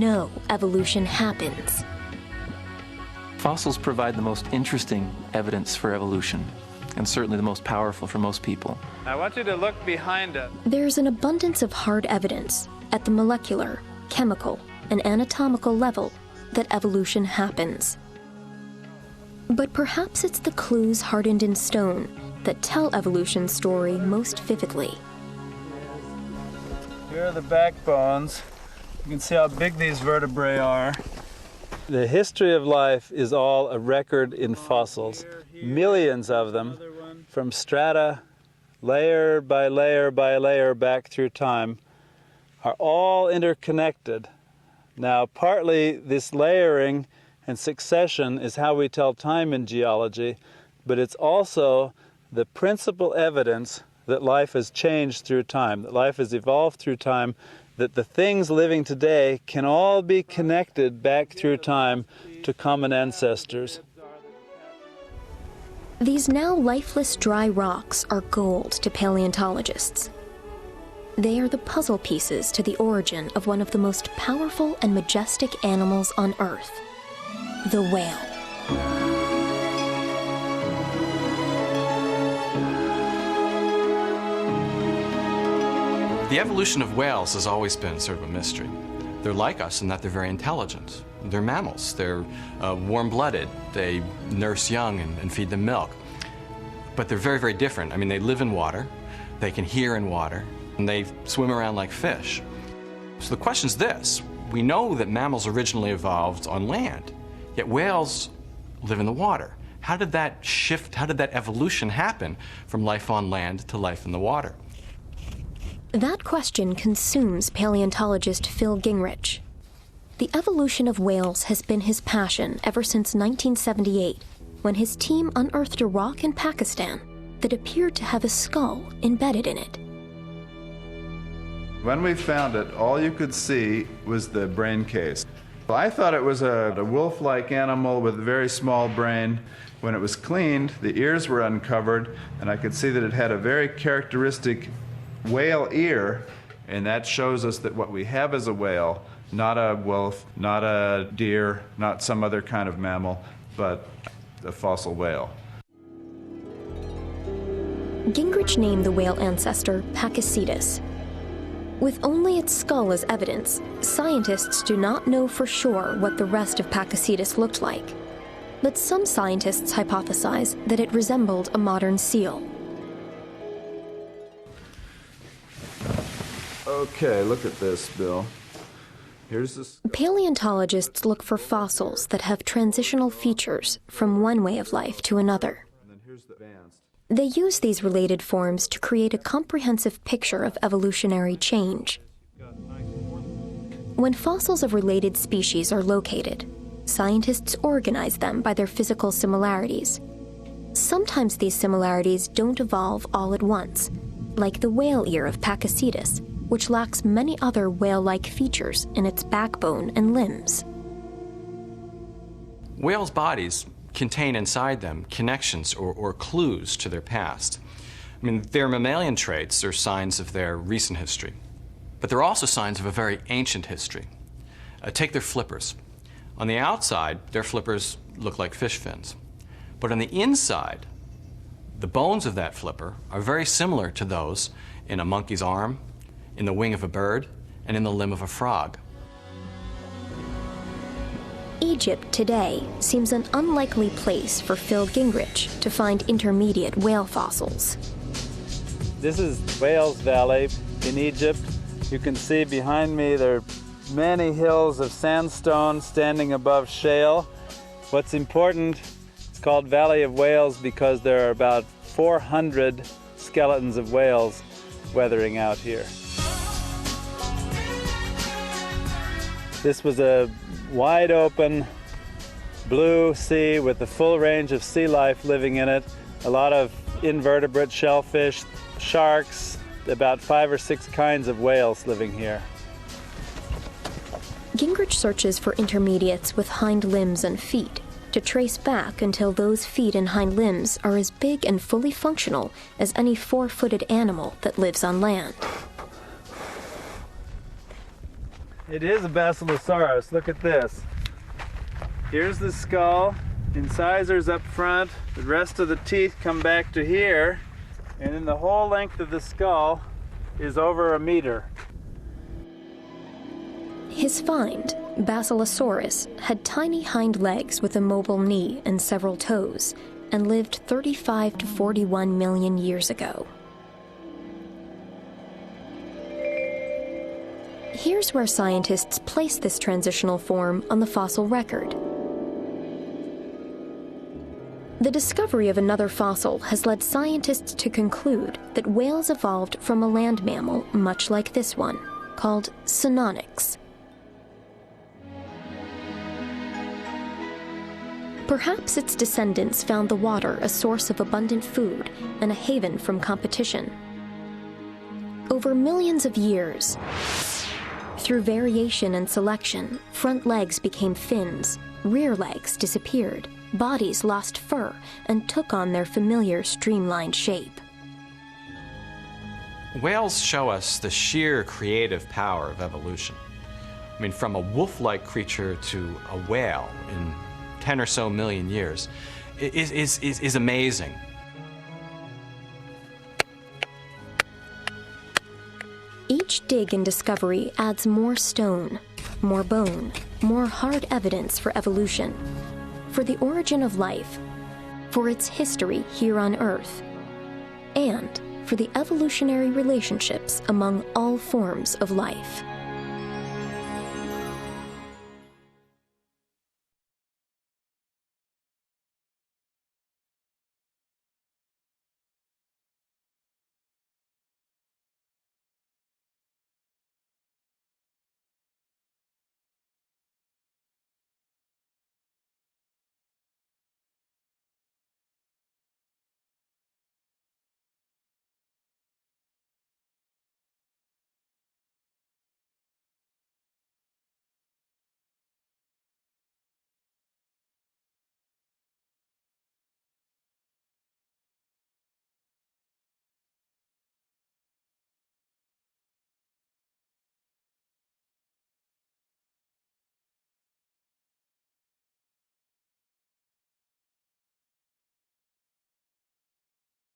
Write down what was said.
know evolution happens. Fossils provide the most interesting evidence for evolution, and certainly the most powerful for most people. I want you to look behind us. There's an abundance of hard evidence at the molecular, chemical, and anatomical level that evolution happens. But perhaps it's the clues hardened in stone that tell evolution's story most vividly. Here are the backbones. You can see how big these vertebrae are. The history of life is all a record in fossils. Millions of them, from strata, layer by layer by layer back through time, are all interconnected. Now, partly this layering and succession is how we tell time in geology, but it's also the principal evidence that life has changed through time, that life has evolved through time, that the things living today can all be connected back through time to common ancestors. These now lifeless dry rocks are gold to paleontologists. They are the puzzle pieces to the origin of one of the most powerful and majestic animals on Earth, the whale. The evolution of whales has always been sort of a mystery. They're like us in that they're very intelligent. They're mammals. They're warm-blooded. They nurse young and feed them milk. But they're very, very different. I mean, they live in water, they can hear in water, and they swim around like fish. So the question's this. We know that mammals originally evolved on land, yet whales live in the water. How did that shift, how did that evolution happen from life on land to life in the water? That question consumes paleontologist Phil Gingrich. The evolution of whales has been his passion ever since 1978, when his team unearthed a rock in Pakistan that appeared to have a skull embedded in it. When we found it, all you could see was the brain case. I thought it was a wolf-like animal with a very small brain. When it was cleaned, the ears were uncovered, and I could see that it had a very characteristic whale ear, and that shows us that what we have is a whale, not a wolf, not a deer, not some other kind of mammal, but a fossil whale. Gingrich named the whale ancestor Pakiscetus. With only its skull as evidence, scientists do not know for sure what the rest of Pakiscetus looked like. But some scientists hypothesize that it resembled a modern seal. Okay, look at this, Bill. Here's this. Paleontologists look for fossils that have transitional features from one way of life to another. They use these related forms to create a comprehensive picture of evolutionary change. When fossils of related species are located, scientists organize them by their physical similarities. Sometimes these similarities don't evolve all at once, like the whale ear of Pakiscetus, which lacks many other whale-like features in its backbone and limbs. Whales' bodies contain inside them connections or clues to their past. I mean, their mammalian traits are signs of their recent history, but they're also signs of a very ancient history. Take their flippers. On the outside, their flippers look like fish fins, but on the inside, the bones of that flipper are very similar to those in a monkey's arm, in the wing of a bird, and in the limb of a frog. Egypt today seems an unlikely place for Phil Gingrich to find intermediate whale fossils. This is Wales Valley in Egypt. You can see behind me there are many hills of sandstone standing above shale. What's important, it's called Valley of Whales because there are about 400 skeletons of whales weathering out here. This was a wide open blue sea with a full range of sea life living in it. A lot of invertebrate shellfish, sharks, about 5 or 6 kinds of whales living here. Gingrich searches for intermediates with hind limbs and feet to trace back until those feet and hind limbs are as big and fully functional as any 4-footed animal that lives on land. It is a Basilosaurus. Look at this. Here's the skull, incisors up front, the rest of the teeth come back to here, and then the whole length of the skull is over 1 meter. His find, Basilosaurus, had tiny hind legs with a mobile knee and several toes, and lived 35 to 41 million years ago. Here's where scientists place this transitional form on the fossil record. The discovery of another fossil has led scientists to conclude that whales evolved from a land mammal much like this one, called Synonyx. Perhaps its descendants found the water a source of abundant food and a haven from competition. Over millions of years, through variation and selection, front legs became fins, rear legs disappeared, bodies lost fur and took on their familiar streamlined shape. Whales show us the sheer creative power of evolution. I mean, from a wolf-like creature to a whale in 10 or so million years is amazing. Each dig and discovery adds more stone, more bone, more hard evidence for evolution, for the origin of life, for its history here on Earth, and for the evolutionary relationships among all forms of life.